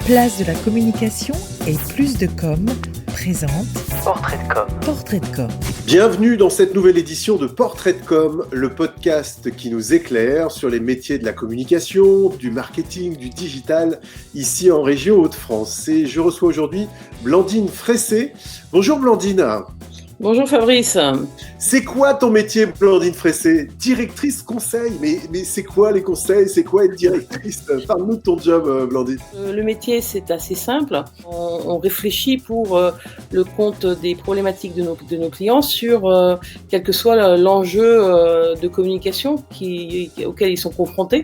Place de la communication et plus de com présente Portrait de com. Portrait de com. Bienvenue dans cette nouvelle édition de Portrait de com, le podcast qui nous éclaire sur les métiers de la communication, du marketing, du digital, ici en région Hauts-de-France. Et je reçois aujourd'hui Blandine Fressé. Bonjour Blandine. Bonjour Fabrice. C'est quoi ton métier, Blandine Fressé? Directrice conseil, mais c'est quoi les conseils? C'est quoi être directrice? Parle-nous de ton job, Blandine. Le métier, c'est assez simple. On réfléchit pour le compte des problématiques de nos clients sur quel que soit l'enjeu de communication auquel ils sont confrontés.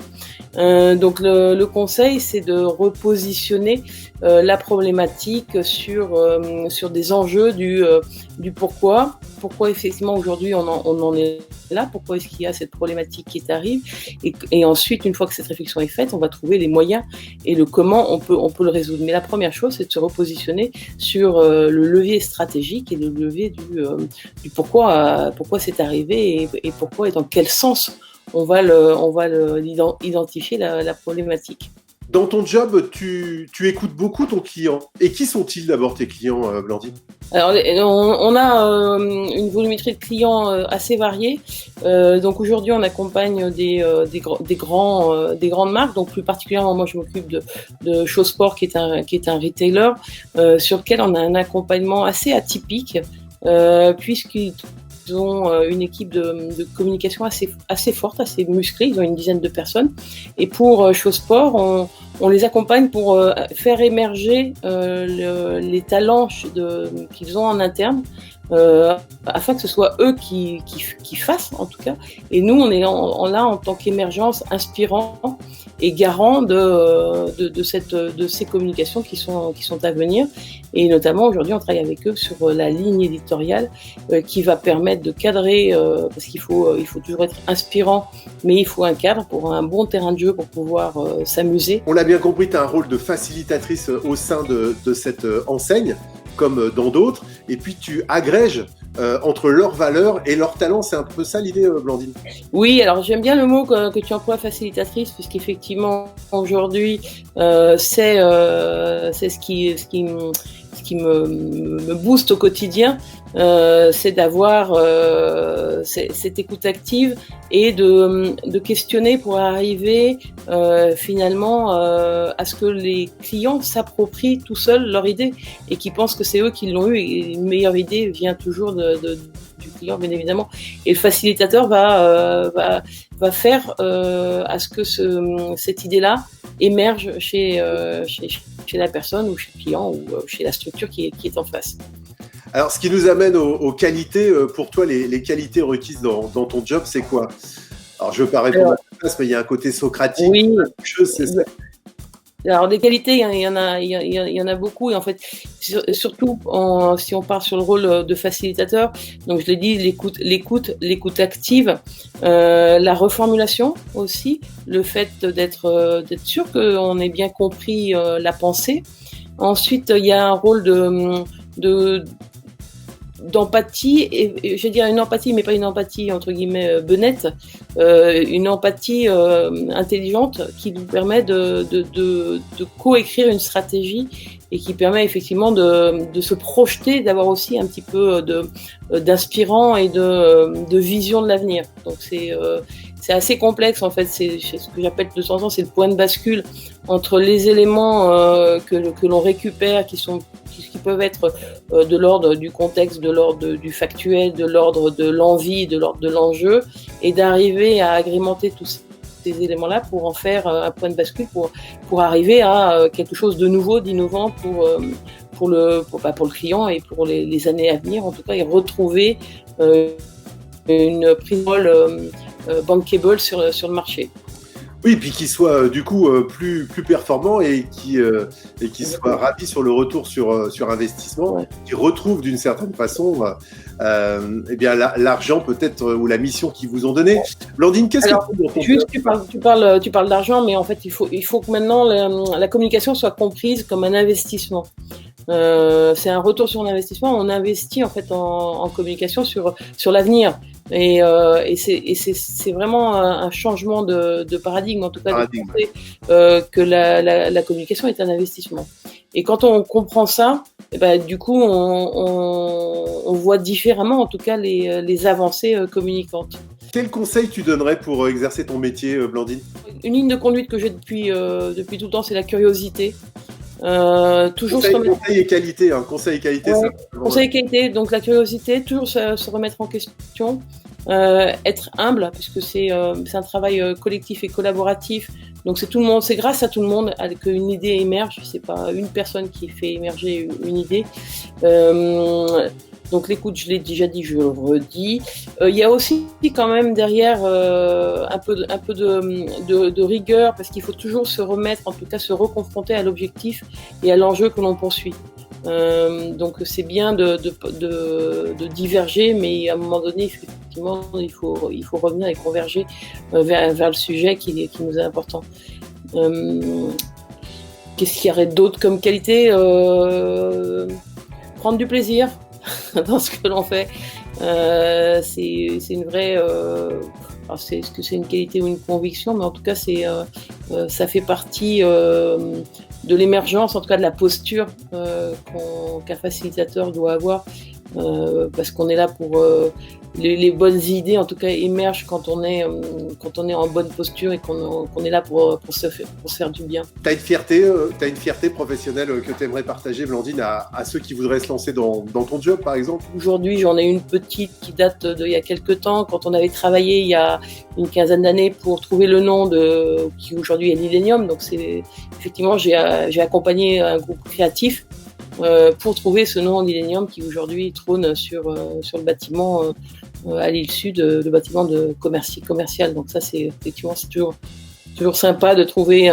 Donc le conseil, c'est de repositionner la problématique sur des enjeux du pourquoi effectivement aujourd'hui on en est là, pourquoi est-ce qu'il y a cette problématique qui arrive, et ensuite une fois que cette réflexion est faite, on va trouver les moyens et le comment on peut le résoudre. Mais la première chose, c'est de se repositionner sur le levier stratégique et le levier du pourquoi c'est arrivé et pourquoi et dans quel sens on va identifier la problématique. Dans ton job, tu écoutes beaucoup ton client. Et qui sont-ils d'abord tes clients, Blandine? Alors, on a une volumétrie de clients assez variée. Donc aujourd'hui, on accompagne des grandes marques. Donc plus particulièrement, moi, je m'occupe de Chausport, qui est un retailer, sur lequel on a un accompagnement assez atypique, puisqu'ils ont une équipe de communication assez forte, assez musclée. Ils ont une dizaine de personnes. Et pour Chausport, on les accompagne pour faire émerger les talents qu'ils ont en interne, afin que ce soit eux qui fassent, en tout cas. Et nous, on est là en tant qu'émergence, inspirant et garant de ces communications qui sont à venir. Et notamment, aujourd'hui, on travaille avec eux sur la ligne éditoriale qui va permettre de cadrer, parce qu'il faut toujours être inspirant, mais il faut un cadre pour un bon terrain de jeu pour pouvoir s'amuser. On l'a bien compris, tu as un rôle de facilitatrice au sein de cette enseigne, comme dans d'autres, et puis tu agrèges entre leurs valeurs et leurs talents. C'est un peu ça l'idée, Blandine? Oui, alors j'aime bien le mot que tu emploies, facilitatrice, puisqu'effectivement aujourd'hui c'est ce qui me booste au quotidien, c'est d'avoir cette écoute active et de questionner pour arriver finalement à ce que les clients s'approprient tout seuls leur idée et qu'ils pensent que c'est eux qui l'ont eu, et une meilleure idée vient toujours du client, bien évidemment, et le facilitateur va faire à ce que cette idée-là émerge chez la personne ou chez le client ou chez la structure qui est en face. Alors, ce qui nous amène aux qualités, pour toi, les qualités requises dans ton job, c'est quoi? Alors, je ne veux pas répondre à ta place, mais il y a un côté socratique. Oui. C'est ça. Alors, des qualités, il y en a beaucoup. Et en fait, surtout, si on part sur le rôle de facilitateur, donc je l'ai dit, l'écoute active, la reformulation aussi, le fait d'être sûr qu'on ait bien compris la pensée. Ensuite, il y a un rôle d'empathie, et je vais dire une empathie, mais pas une empathie entre guillemets benette, une empathie intelligente qui nous permet de coécrire une stratégie et qui permet effectivement de se projeter, d'avoir aussi un petit peu d'inspirant et de vision de l'avenir. Donc c'est assez complexe en fait, c'est ce que j'appelle de temps en temps, c'est le point de bascule entre les éléments que l'on récupère, qui peuvent être de l'ordre du contexte, de l'ordre du factuel, de l'ordre de l'envie, de l'ordre de l'enjeu, et d'arriver à agrémenter tous ces éléments-là pour en faire un point de bascule, pour arriver à quelque chose de nouveau, d'innovant pour le client et pour les années à venir, en tout cas, et retrouver une prise de rôle bankable sur le marché. Oui, puis qu'il soit du coup plus performant et qui soit ravi sur le retour sur investissement, ouais. Qui retrouve d'une certaine façon l'argent peut-être ou la mission qu'ils vous ont donnée. Blandine, qu'est-ce que juste tu parles d'argent, mais en fait il faut que maintenant la communication soit comprise comme un investissement. C'est un retour sur l'investissement. On investit en fait en communication sur l'avenir. Et c'est vraiment un changement de paradigme, en tout cas de penser que la communication est un investissement. Et quand on comprend ça, du coup, on voit différemment, en tout cas, les avancées communicantes. Quel conseil tu donnerais pour exercer ton métier, Blandine ? Une ligne de conduite que j'ai depuis tout le temps, c'est la curiosité. Conseil et qualité, hein. Conseil et qualité, ouais, conseil et qualité, donc la curiosité, toujours se remettre en question, être humble, puisque c'est un travail collectif et collaboratif. Donc c'est tout le monde, c'est grâce à tout le monde qu'une idée émerge. C'est pas une personne qui fait émerger une idée. Donc l'écoute, je l'ai déjà dit, je le redis. Il y a aussi quand même derrière un peu de rigueur, parce qu'il faut toujours se remettre, en tout cas se reconfronter à l'objectif et à l'enjeu que l'on poursuit. Donc c'est bien de diverger, mais à un moment donné, effectivement, il faut revenir et converger vers le sujet qui nous est important. Qu'est-ce qu'il y aurait d'autre comme qualité ? Prendre du plaisir dans ce que l'on fait. C'est une vraie... est-ce que c'est une qualité ou une conviction ? Mais en tout cas, ça fait partie de l'émergence, en tout cas de la posture qu'un facilitateur doit avoir, parce qu'on est là pour... les bonnes idées, en tout cas, émergent quand on est en bonne posture et qu'on est là pour se faire du bien. T'as une fierté professionnelle que tu aimerais partager, Blandine, à ceux qui voudraient se lancer dans ton job, par exemple ? Aujourd'hui, j'en ai une petite qui date d'il y a quelques temps, quand on avait travaillé il y a une quinzaine d'années pour trouver le nom qui aujourd'hui est l'Illenium. Donc effectivement, j'ai accompagné un groupe créatif pour trouver ce nom d'Illenium qui aujourd'hui trône sur le bâtiment à l'île Sud, le bâtiment de commercial. Donc ça, c'est toujours sympa de trouver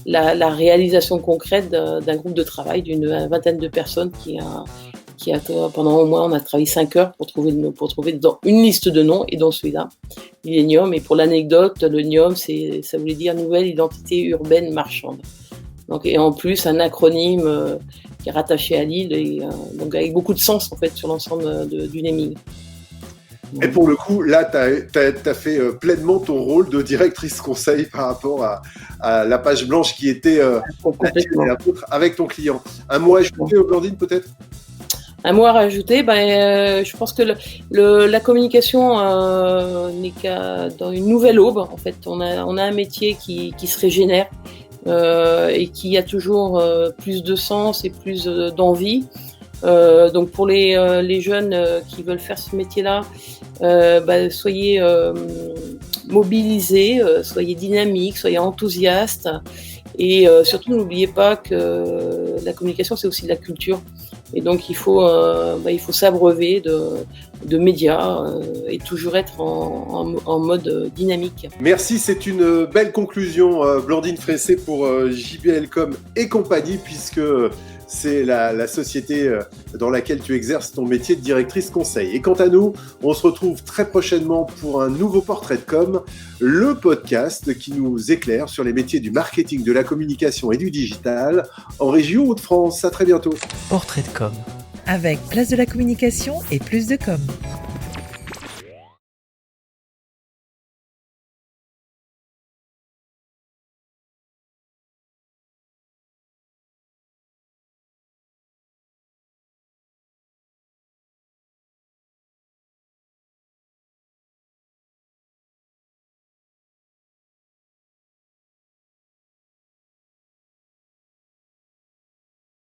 la réalisation concrète d'un groupe de travail d'une vingtaine de personnes qui a pendant au moins, on a travaillé 5 heures pour trouver dans une liste de noms, et dont celui-là, l'Illenium. Et pour l'anecdote, le NIOM, ça voulait dire Nouvelle Identité Urbaine Marchande. Donc, et en plus, un acronyme qui est rattaché à l'île, et donc avec beaucoup de sens en fait sur l'ensemble d'une énigme. Et pour le coup, là, t'as fait pleinement ton rôle de directrice conseil par rapport à la page blanche qui était avec ton client. Un mot à ajouter, Blandine, peut-être ? Un mot à rajouter, je pense que la communication n'est qu'à dans une nouvelle aube. En fait, on a un métier qui se régénère. Et qui a toujours plus de sens et plus d'envie. Donc pour les jeunes qui veulent faire ce métier-là, soyez mobilisés, soyez dynamiques, soyez enthousiastes, et surtout n'oubliez pas que la communication, c'est aussi de la culture. Et donc il faut s'abreuver de médias et toujours être en mode dynamique. Merci, c'est une belle conclusion, Blandine Fressé, pour JBL.com et compagnie, puisque c'est la société dans laquelle tu exerces ton métier de directrice conseil. Et quant à nous, on se retrouve très prochainement pour un nouveau Portrait de Com, le podcast qui nous éclaire sur les métiers du marketing, de la communication et du digital en région Hauts-de-France. À très bientôt. Portrait de Com, avec place de la communication et plus de com.